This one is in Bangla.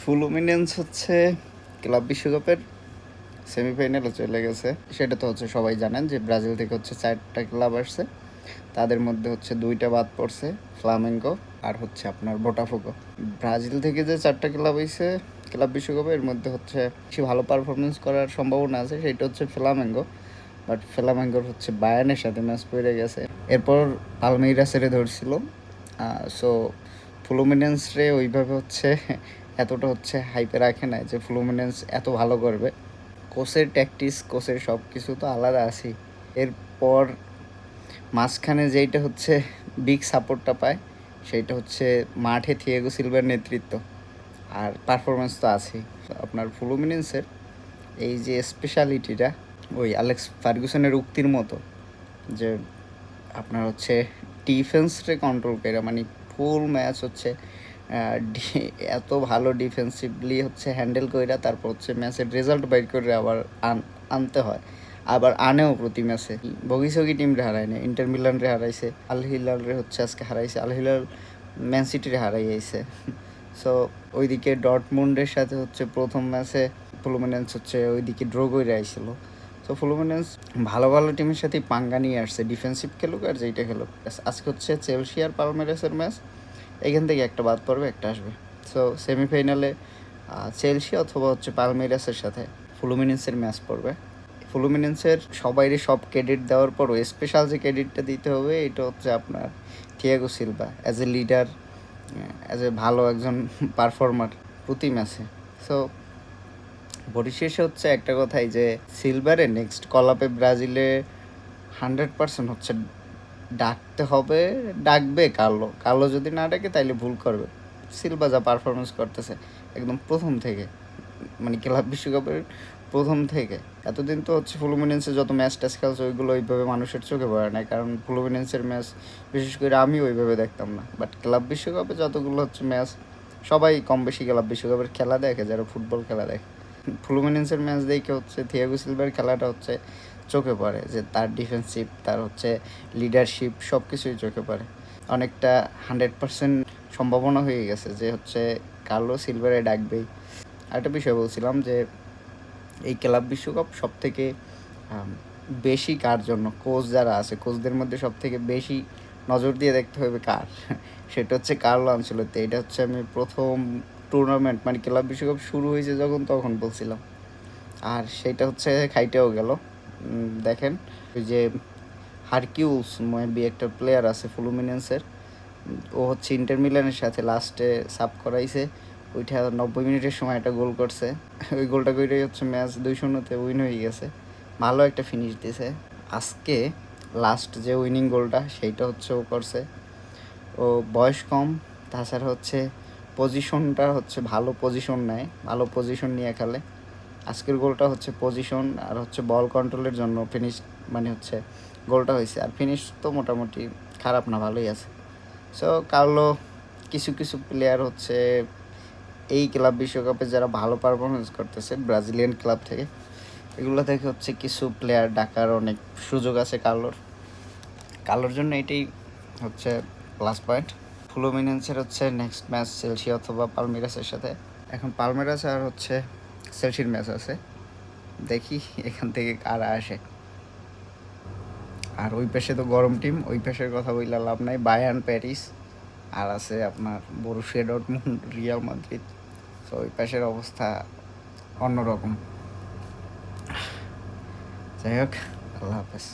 ফ্লুমিনেন্স হচ্ছে ক্লাব বিশ্বকাপের সেমিফাইনালে চলে গেছে। সেটা তো হচ্ছে সবাই জানেন যে ব্রাজিল থেকে হচ্ছে 4টা ক্লাব আসছে, তাদের মধ্যে হচ্ছে 2টা বাদ পড়ছে, ফ্লামেঙ্গো আর হচ্ছে আপনার বোটাফোগো। ব্রাজিল থেকে যে 4টা ক্লাব হয়েছে ক্লাব বিশ্বকাপে, এর মধ্যে হচ্ছে বেশি ভালো পারফরমেন্স করার সম্ভাবনা আছে, সেটা হচ্ছে ফ্লামেঙ্গো। বাট ফ্লামেঙ্গোর হচ্ছে বায়ার্নের সাথে ম্যাচ পড়ে গেছে, এরপর পালমেইরাসেরে ধরছিল। সো ফ্লুমিনেন্সরে ওইভাবে হচ্ছে এতটা হচ্ছে হাইপে রাখে না যে ফ্লুমিনেন্স এত ভালো করবে। কোচের ট্যাকটিস, কোচের সব কিছু তো আলাদা আছেই। এরপর মাঝখানে যেইটা হচ্ছে বিগ সাপোর্টটা পায় সেইটা হচ্ছে মাঠে থিয়েগো সিলভার নেতৃত্ব, আর পারফরমেন্স তো আছেই। আপনার ফ্লুমিনেন্সের এই যে স্পেশালিটিটা ওই অ্যালেক্স ফার্গুসনের উক্তির মতো, যে আপনার হচ্ছে ডিফেন্সরে কন্ট্রোল করে, মানে ফুল ম্যাচ হচ্ছে এত ভালো ডিফেন্সিভলি হচ্ছে হ্যান্ডেল কইরা তারপর হচ্ছে ম্যাচের রেজাল্ট বাইর করে আবার আনতে হয়, আবার আনেও প্রতি ম্যাচে। বগিসগি টিমরে হারায় না, ইন্টার মিলানরে হারাইছে, আল হিলালরে হচ্ছে আজকে হারাইছে, আল হিলাল ম্যান সিটিরে হারাই আইছে। সো ওইদিকে ডটমুন্ডের সাথে হচ্ছে প্রথম ম্যাচে ফ্লুমিনেন্স হচ্ছে ওইদিকে ড্র করে আইছিল। সো ফ্লুমিনেন্স ভালো ভালো টিমের সাথে পাঙ্গা নিয়ে আসছে, ডিফেন্সিভ খেলুক আর যেইটা খেলুক। আজকে হচ্ছে চেলসি আর পালমেরাসের ম্যাচ, এখান থেকে একটা বাদ পড়বে, একটা আসবে। সো সেমিফাইনালে চেলসি অথবা হচ্ছে পালমেরাসের সাথে ফ্লুমিনেন্সের ম্যাচ পড়বে। ফ্লুমিনেন্সের সবাইরে সব ক্রেডিট দেওয়ার পরও স্পেশাল যে ক্রেডিটটা দিতে হবে এটা হচ্ছে আপনার Thiago Silva, as a leader, as a ভালো একজন পারফর্মার প্রতি ম্যাচে। সো পরিশেষে হচ্ছে একটা কথাই যে সিলভারে নেক্সট কলাপে ব্রাজিলে 100% হচ্ছে ডাকতে হবে, ডাকবে কার্লো। কার্লো যদি না ডাকে তাইলে ভুল করবে। সিলভা যা পারফরমেন্স করতেছে একদম প্রথম থেকে, মানে ক্লাব বিশ্বকাপের প্রথম থেকে, এতদিন তো হচ্ছে ফ্লুমিনেন্সে যত ম্যাচ ট্যাচ খেলছে ওইগুলো ওইভাবে মানুষের চোখে পড়ে না, কারণ ফ্লুমিনেন্সের ম্যাচ বিশেষ করে আমি ওইভাবে দেখতাম না। বাট ক্লাব বিশ্বকাপে যতগুলো হচ্ছে ম্যাচ, সবাই কম বেশি ক্লাব বিশ্বকাপের খেলা দেখে যারা ফুটবল খেলা দেখে। ফ্লুমিনেন্সের ম্যাচ দেখে হচ্ছে থিয়াগো সিলভার খেলাটা হচ্ছে চোখে পড়ে, যে তার ডিফেন্সিভ, তার হচ্ছে লিডারশিপ, সব কিছুই চোখে পড়ে। অনেকটা 100% সম্ভাবনা হয়ে গেছে যে হচ্ছে কার্লো সিলভারে ডাকবেই। আরেকটা বিষয় বলছিলাম যে এই ক্লাব বিশ্বকাপ সব থেকে বেশি কার জন্য, কোচ যারা আছে কোচদের মধ্যে সব থেকে বেশি নজর দিয়ে দেখতে হবে কার, সেটা হচ্ছে কার্লো আনচেলত্তি। এটা হচ্ছে আমি প্রথম টুর্নামেন্ট মানে ক্লাব বিশ্বকাপ শুরু হয়েছে যখন তখন বলছিলাম, আর সেটা হচ্ছে খাইটেও গেল। দেখেন ওই যে হারকিউস মেবি একটা প্লেয়ার আছে ফ্লুমিনেন্সের, ও হচ্ছে ইন্টার মিলানের সাথে লাস্টে সাব করাইছে, ওইটা 90 মিনিটের সময় একটা গোল করছে। ওই গোলটা করেই হচ্ছে ম্যাচ 2-0 উইন হয়ে গেছে, ভালো একটা ফিনিশ দিছে। আজকে লাস্ট যে উইনিং গোলটা সেইটা হচ্ছে ও করছে। ও বয়স কম, তাছাড়া হচ্ছে পজিশনটা হচ্ছে ভালো পজিশন নেয়, ভালো পজিশন নিয়ে খেলে। আজকের গোলটা হচ্ছে পজিশন আর হচ্ছে বল কন্ট্রোলের জন্য ফিনিশ, মানে হচ্ছে গোলটা হয়েছে। আর ফিনিশ তো মোটামুটি খারাপ না, ভালোই আছে। সো কার্লো, কিছু কিছু প্লেয়ার হচ্ছে এই ক্লাব বিশ্বকাপে যারা ভালো পারফরমেন্স করতেছে ব্রাজিলিয়ান ক্লাব থেকে, এগুলো থেকে হচ্ছে কিছু প্লেয়ার ডাকার অনেক সুযোগ আছে কার্লোর জন্য। এটাই হচ্ছে প্লাস পয়েন্ট। ফ্লুমিনেন্সের হচ্ছে নেক্সট ম্যাচ চেলসি অথবা পালমেরাসের সাথে। এখন পালমেরাস আর হচ্ছে চেলসির ম্যাচ আছে, দেখি এখান থেকে কারা আসে। আর ওই পাশে তো গরম টিম, ওই পাশের কথা বললে লাভ নাই, বায়ার্ন প্যারিস, আর আছে আপনার বরুসিয়া ডর্টমুন্ড, রিয়াল মাদ্রিদ। তো ওই পাশের অবস্থা অন্যরকম। যাই হোক, আল্লাহ হাফেজ।